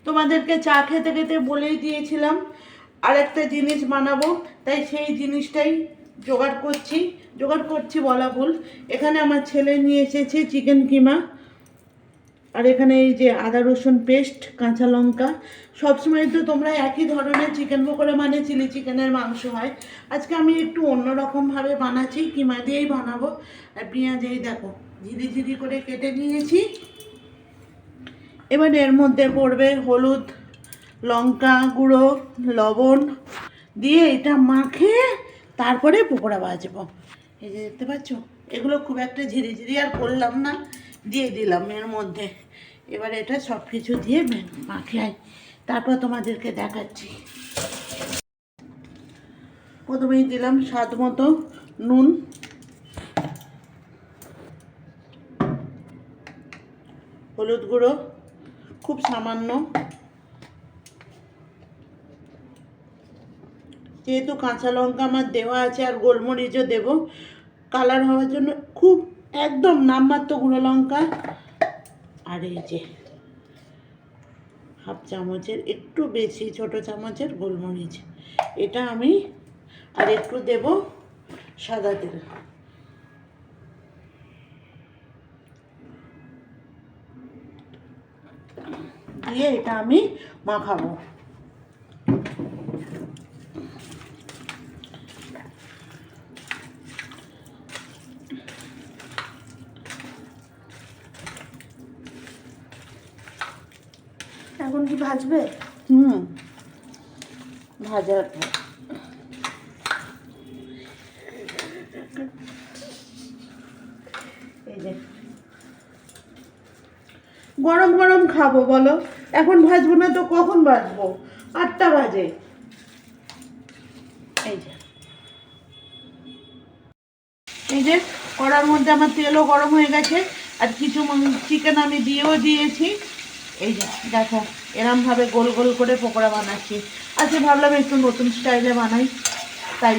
তোমাদেরকে চা খেতে খেতে বলেই দিয়েছিলাম আর একটা জিনিস বানাবো, তাই সেই জিনিসটাই জোগাড় করছি বলা ভুল। এখানে আমার ছেলে নিয়ে এসেছে চিকেন কিমা, আর এখানে এই যে আদা রসুন পেস্ট, কাঁচা লঙ্কা। সবসময় তো তোমরা একই ধরনের চিকেন পকোড়া মানে চিলি চিকেনের মাংস হয়, আজকে আমি একটু অন্যরকমভাবে বানাচ্ছি, কিমা দিয়েই বানাবো। আর পেঁয়াজ এই দেখো ঝিরি ঝিরি করে কেটে নিয়েছি। এবার এর মধ্যে পড়বে হলুদ, লঙ্কা গুঁড়ো, লবণ দিয়ে এটা মাখে তারপরে পকোড়া ভাজবো। এই যে দেখতে পাচ্ছ, এগুলো খুব একটা ঝিরিঝিরি আর করলাম না, দিয়ে দিলাম এর মধ্যে। এবার এটা সব কিছু দিয়ে মাখে তারপর তোমাদেরকে দেখাচ্ছি। প্রথমেই দিলাম স্বাদ মতো নুন, হলুদ গুঁড়ো খুব সামান্য, যেহেতু কাঁচা লঙ্কা আমার দেওয়া আছে আর গোলমরিচও দেব কালার হওয়ার জন্য, খুব একদম নামমাত্র গুঁড়ো লঙ্কা। আর এই যে হাফ চামচের একটু বেশি ছোট চামচের গোলমরিচ, এটা আমি আর একটু দেব সাদা তেল। দিয়ে এটা আমি মাখাবো। এখন কি ভাজবে? ভাজার এই যে গরম গরম খাবো বলো, এখন ভাজবো না তো কখন ভাজবো? 8টা বাজে। এই যে কড়ার মধ্যে আমার তেলও গরম হয়ে গেছে, আর কিছু চিকেন আমি দিয়েও দিয়েছি। এই যে দেখো এরমভাবে গোল গোল করে পকোড়া বানাচ্ছি। আজকে ভাবলাম একটু নতুন স্টাইলে বানাই, তাই